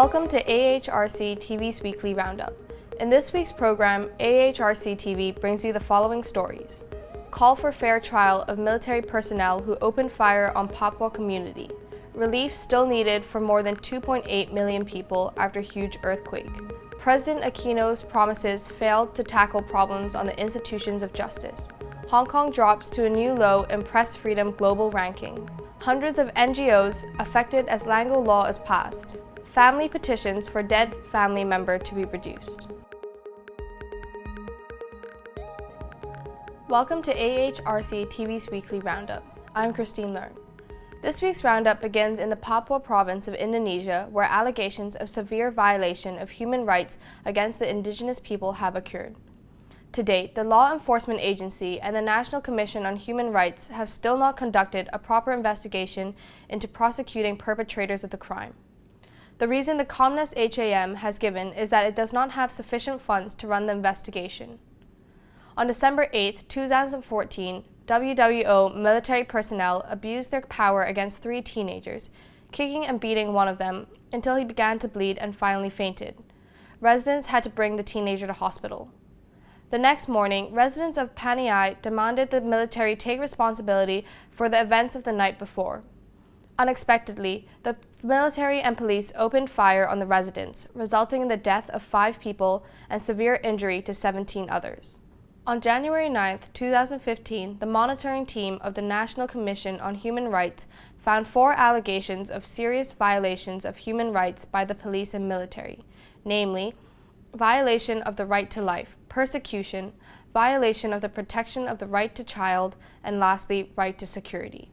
Welcome to AHRC TV's weekly roundup. In this week's program, AHRC TV brings you the following stories. Call for fair trial of military personnel who opened fire on Papua community. Relief still needed for more than 2.8 million people after huge earthquake. President Aquino's promises failed to tackle problems on the institutions of justice. Hong Kong drops to a new low in press freedom global rankings. Hundreds of NGOs affected as Lango law is passed. Family petitions for dead family member to be reduced. Welcome to AHRC TV's weekly roundup. I'm Christine Learn. This week's roundup begins in the Papua province of Indonesia, where allegations of severe violation of human rights against the indigenous people have occurred. To date, the Law Enforcement Agency and the National Commission on Human Rights have still not conducted a proper investigation into prosecuting perpetrators of the crime. The reason the communist HAM has given is that it does not have sufficient funds to run the investigation. On December 8, 2014, WWO military personnel abused their power against 3 teenagers, kicking and beating one of them until he began to bleed and finally fainted. Residents had to bring the teenager to hospital. The next morning, residents of Paniai demanded the military take responsibility for the events of the night before. Unexpectedly, the military and police opened fire on the residents, resulting in the death of 5 people and severe injury to 17 others. On January 9, 2015, the monitoring team of the National Commission on Human Rights found 4 allegations of serious violations of human rights by the police and military, namely, violation of the right to life, persecution, violation of the protection of the right to child, and lastly, right to security.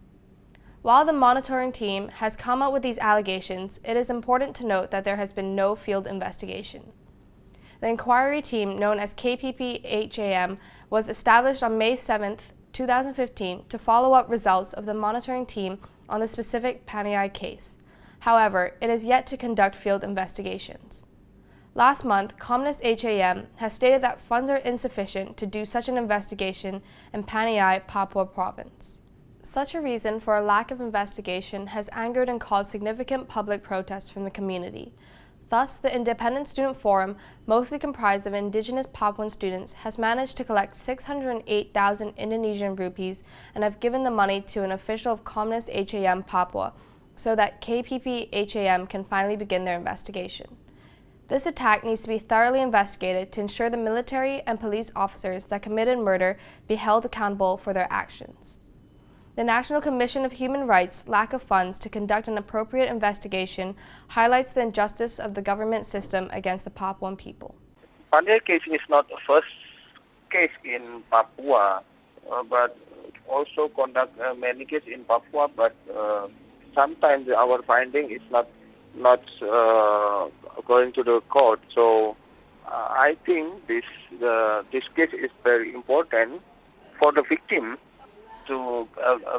While the monitoring team has come up with these allegations, it is important to note that there has been no field investigation. The inquiry team, known as KPP-HAM, was established on May 7, 2015 to follow up results of the monitoring team on the specific Paniai case. However, it is yet to conduct field investigations. Last month, Communist HAM has stated that funds are insufficient to do such an investigation in Paniai, Papua province. Such a reason for a lack of investigation has angered and caused significant public protests from the community. Thus, the Independent Student Forum, mostly comprised of indigenous Papuan students, has managed to collect 608,000 Indonesian rupees and have given the money to an official of Communist HAM Papua so that KPP-HAM can finally begin their investigation. This attack needs to be thoroughly investigated to ensure the military and police officers that committed murder be held accountable for their actions. The National Commission of Human Rights' lack of funds to conduct an appropriate investigation highlights the injustice of the government system against the Papuan people. Paniai case is not the first case in Papua, but also conduct many cases in Papua, but sometimes our finding is not going to the court. So I think this case is very important for the victim to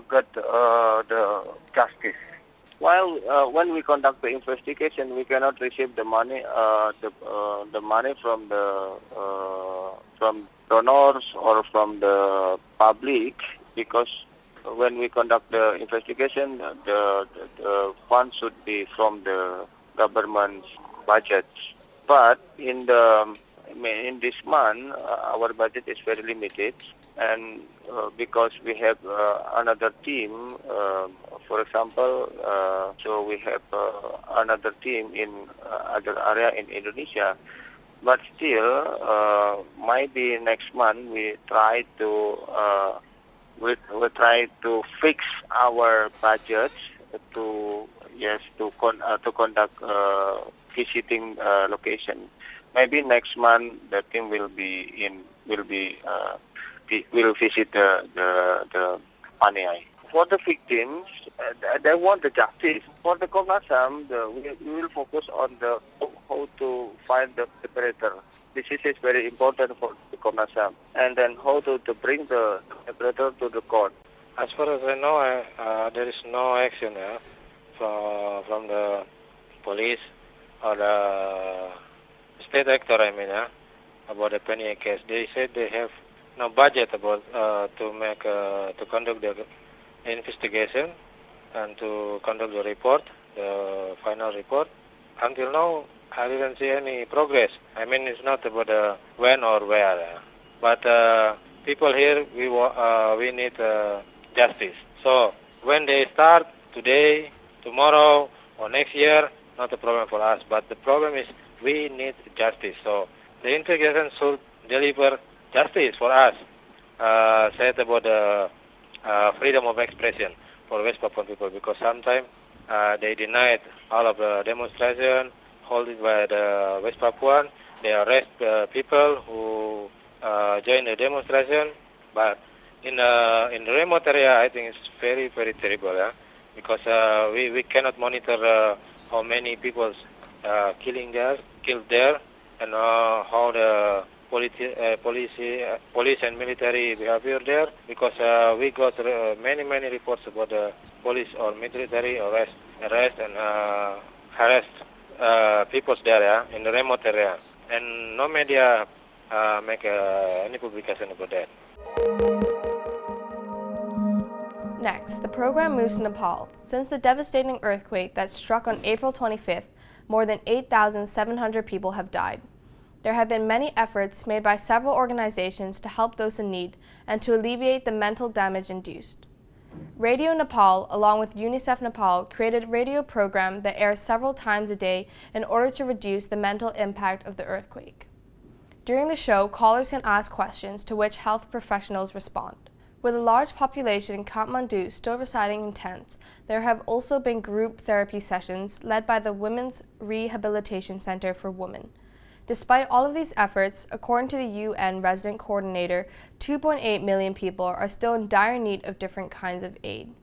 get the justice. While when we conduct the investigation, we cannot receive the money, the money from donors or from the public, because when we conduct the investigation, the funds should be from the government's budget. But in this month, our budget is very limited. And because we have another team, for example, so we have another team in other area in Indonesia, but still, maybe next month we try to fix our budget to conduct visiting location. Maybe next month the team will visit the Paniai. For the victims, they want the justice. For the Komnas HAM, we will focus on how to find the perpetrator. This is very important for the Komnas HAM. And then how to bring the perpetrator to the court. As far as I know, there is no action from the police or the state actor, about the Paniai case. They said they have no budget about to conduct the investigation and to conduct the report, the final report. until now, I didn't see any progress. I mean, it's not about when or where, but people here, we need justice. So when they start today, tomorrow, or next year, not a problem for us. But the problem is we need justice. So the investigation should deliver justice for us. Said about the freedom of expression for West Papuan people, because sometimes they denied all of the demonstration held by the West Papuan. They arrest people who join the demonstration, but in the remote area, I think it's very, very terrible, because we cannot monitor how many people killed there, and how the police and military behavior there, because we got many reports about the police or military arrest and harass people there, in the remote area, and no media make any publication about that. Next, the program moves to Nepal. Since the devastating earthquake that struck on April 25th, more than 8,700 people have died. There have been many efforts made by several organizations to help those in need and to alleviate the mental damage induced. Radio Nepal, along with UNICEF Nepal, created a radio program that airs several times a day in order to reduce the mental impact of the earthquake. During the show, callers can ask questions to which health professionals respond. With a large population in Kathmandu still residing in tents, there have also been group therapy sessions led by the Women's Rehabilitation Center for Women. Despite all of these efforts, according to the UN Resident Coordinator, 2.8 million people are still in dire need of different kinds of aid.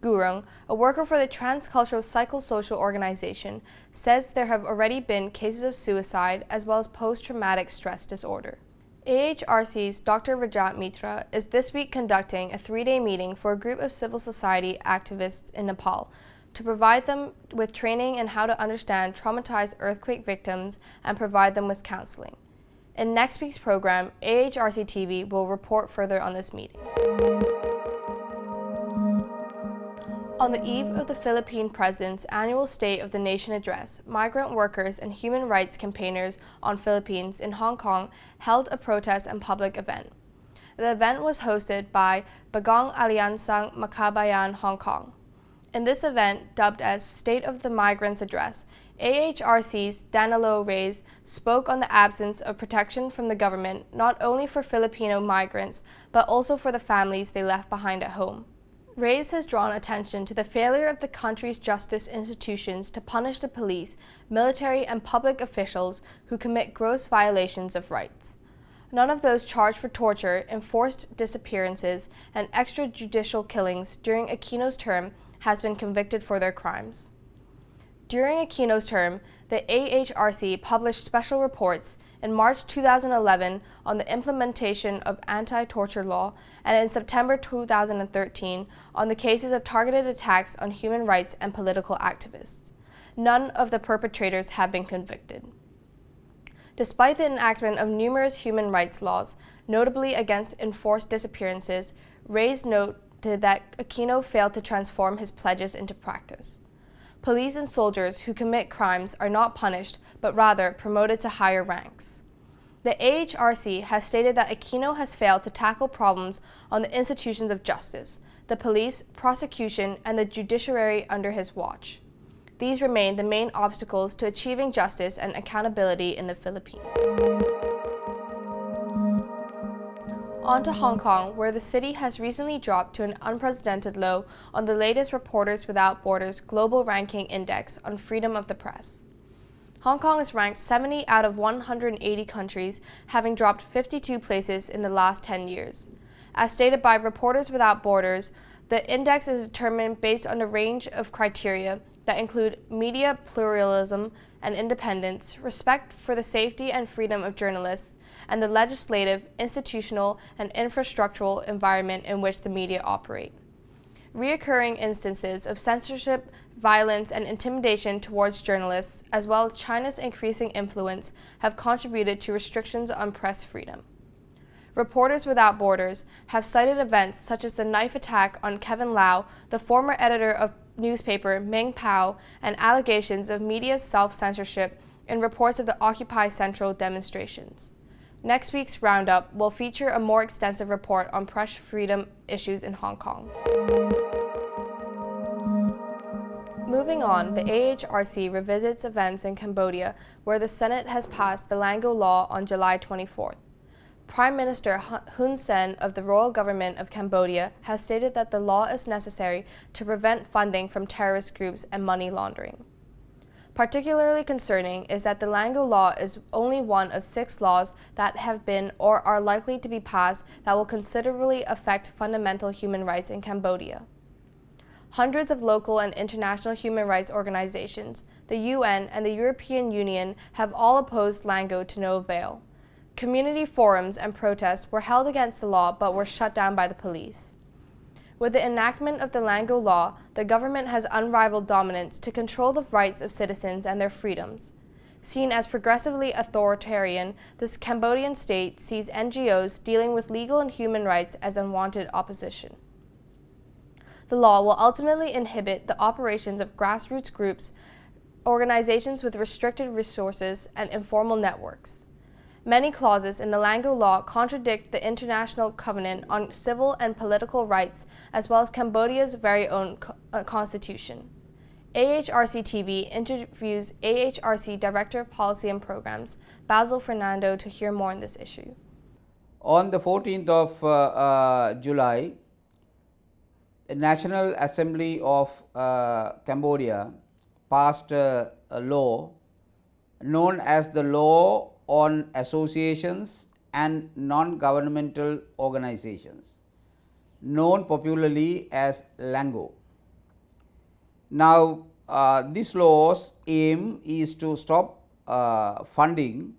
Gurung, a worker for the Transcultural Psychosocial Organization, says there have already been cases of suicide as well as post-traumatic stress disorder. AHRC's Dr. Rajat Mitra is this week conducting a 3-day meeting for a group of civil society activists in Nepal to provide them with training in how to understand traumatized earthquake victims and provide them with counseling. In next week's program, AHRC TV will report further on this meeting. On the eve of the Philippine President's annual State of the Nation address, migrant workers and human rights campaigners on Philippines in Hong Kong held a protest and public event. The event was hosted by Bagong Alyansang Makabayan Hong Kong. In this event, dubbed as State of the Migrants Address, AHRC's Danilo Reyes spoke on the absence of protection from the government not only for Filipino migrants, but also for the families they left behind at home. Reyes has drawn attention to the failure of the country's justice institutions to punish the police, military, and public officials who commit gross violations of rights. None of those charged for torture, enforced disappearances, and extrajudicial killings during Aquino's term has been convicted for their crimes. During Aquino's term, the AHRC published special reports in March 2011 on the implementation of anti-torture law, and in September 2013 on the cases of targeted attacks on human rights and political activists. None of the perpetrators have been convicted. Despite the enactment of numerous human rights laws, notably against enforced disappearances, Reyes noted that Aquino failed to transform his pledges into practice. Police and soldiers who commit crimes are not punished, but rather promoted to higher ranks. The AHRC has stated that Aquino has failed to tackle problems on the institutions of justice, the police, prosecution, and the judiciary under his watch. These remain the main obstacles to achieving justice and accountability in the Philippines. On to Hong Kong, where the city has recently dropped to an unprecedented low on the latest Reporters Without Borders Global Ranking Index on freedom of the press. Hong Kong is ranked 70 out of 180 countries, having dropped 52 places in the last 10 years. As stated by Reporters Without Borders, the index is determined based on a range of criteria that include media pluralism and independence, respect for the safety and freedom of journalists, and the legislative, institutional, and infrastructural environment in which the media operate. Reoccurring instances of censorship, violence, and intimidation towards journalists, as well as China's increasing influence, have contributed to restrictions on press freedom. Reporters Without Borders have cited events such as the knife attack on Kevin Lau, the former editor of newspaper Ming Pao and allegations of media self-censorship in reports of the Occupy Central demonstrations. Next week's Roundup will feature a more extensive report on press freedom issues in Hong Kong. Moving on, the AHRC revisits events in Cambodia, where the Senate has passed the Lango Law on July 24th. Prime Minister Hun Sen of the Royal Government of Cambodia has stated that the law is necessary to prevent funding from terrorist groups and money laundering. Particularly concerning is that the Lango Law is only one of 6 laws that have been or are likely to be passed that will considerably affect fundamental human rights in Cambodia. Hundreds of local and international human rights organizations, the UN, and the European Union have all opposed Lango to no avail. Community forums and protests were held against the law but were shut down by the police. With the enactment of the Lango Law, the government has unrivaled dominance to control the rights of citizens and their freedoms. Seen as progressively authoritarian, this Cambodian state sees NGOs dealing with legal and human rights as unwanted opposition. The law will ultimately inhibit the operations of grassroots groups, organizations with restricted resources, and informal networks. Many clauses in the Lango Law contradict the International Covenant on Civil and Political Rights as well as Cambodia's very own constitution. AHRC TV interviews AHRC Director of Policy and Programs, Basil Fernando, to hear more on this issue. On the 14th of July, the National Assembly of Cambodia passed a law known as the Law on Associations and Non-Governmental Organizations, known popularly as Lango. Now, this law's aim is to stop funding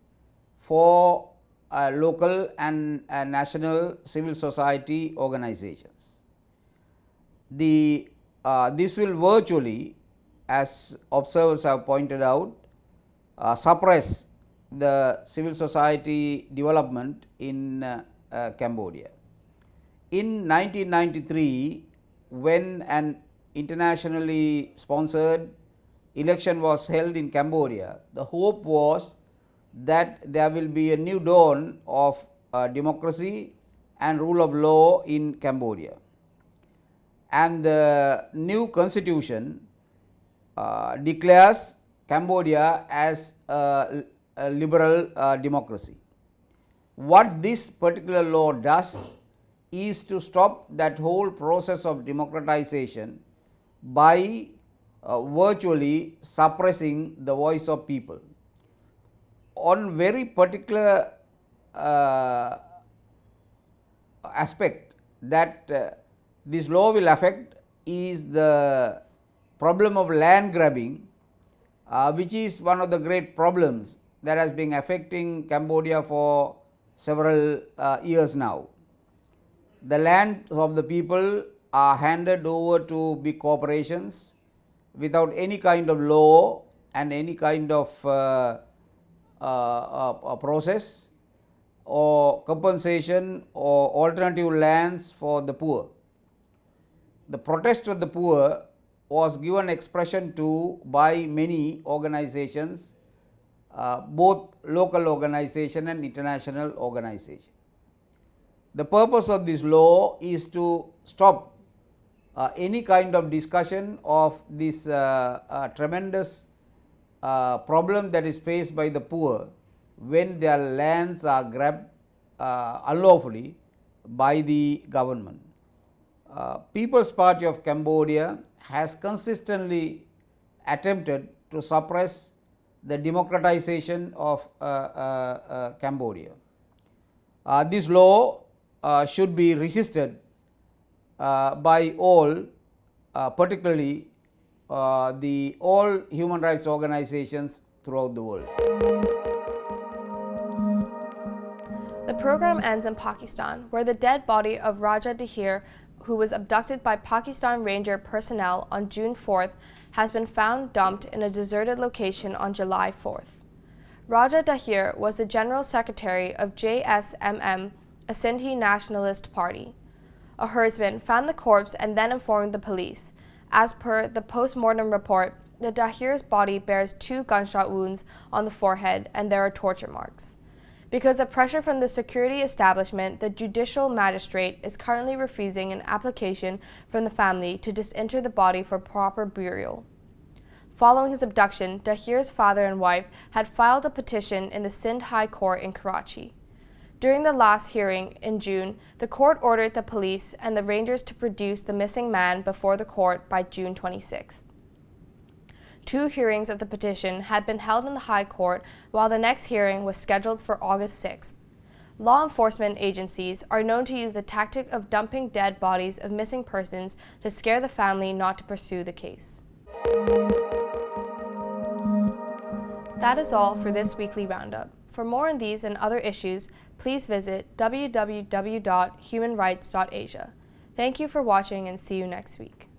for local and national civil society organizations. This will virtually, as observers have pointed out, suppress the civil society development in Cambodia. In 1993, when an internationally sponsored election was held in Cambodia, the hope was that there will be a new dawn of democracy and rule of law in Cambodia. And the new constitution declares Cambodia as a liberal democracy. What this particular law does is to stop that whole process of democratization by virtually suppressing the voice of people. On very particular aspect that this law will affect is the problem of land grabbing, which is one of the great problems that has been affecting Cambodia for several years now. The land of the people are handed over to big corporations without any kind of law and any kind of process or compensation or alternative lands for the poor. The protest of the poor was given expression to by many organizations, both local organization and international organization. The purpose of this law is to stop any kind of discussion of this tremendous problem that is faced by the poor when their lands are grabbed unlawfully by the government. People's Party of Cambodia has consistently attempted to suppress the democratization of Cambodia. This law should be resisted by all, particularly all human rights organizations throughout the world. The program ends in Pakistan, where the dead body of Raja Dahir, who was abducted by Pakistan Ranger personnel on June 4th, has been found dumped in a deserted location on July 4th. Raja Dahir was the General Secretary of JSMM, a Sindhi nationalist party. A herdsman found the corpse and then informed the police. As per the post-mortem report, the Dahir's body bears 2 gunshot wounds on the forehead and there are torture marks. Because of pressure from the security establishment, the judicial magistrate is currently refusing an application from the family to disinter the body for proper burial. Following his abduction, Dahir's father and wife had filed a petition in the Sindh High Court in Karachi. During the last hearing in June, the court ordered the police and the rangers to produce the missing man before the court by June 26th. 2 hearings of the petition had been held in the High Court, while the next hearing was scheduled for August 6th. Law enforcement agencies are known to use the tactic of dumping dead bodies of missing persons to scare the family not to pursue the case. That is all for this weekly roundup. For more on these and other issues, please visit www.humanrights.asia. Thank you for watching and see you next week.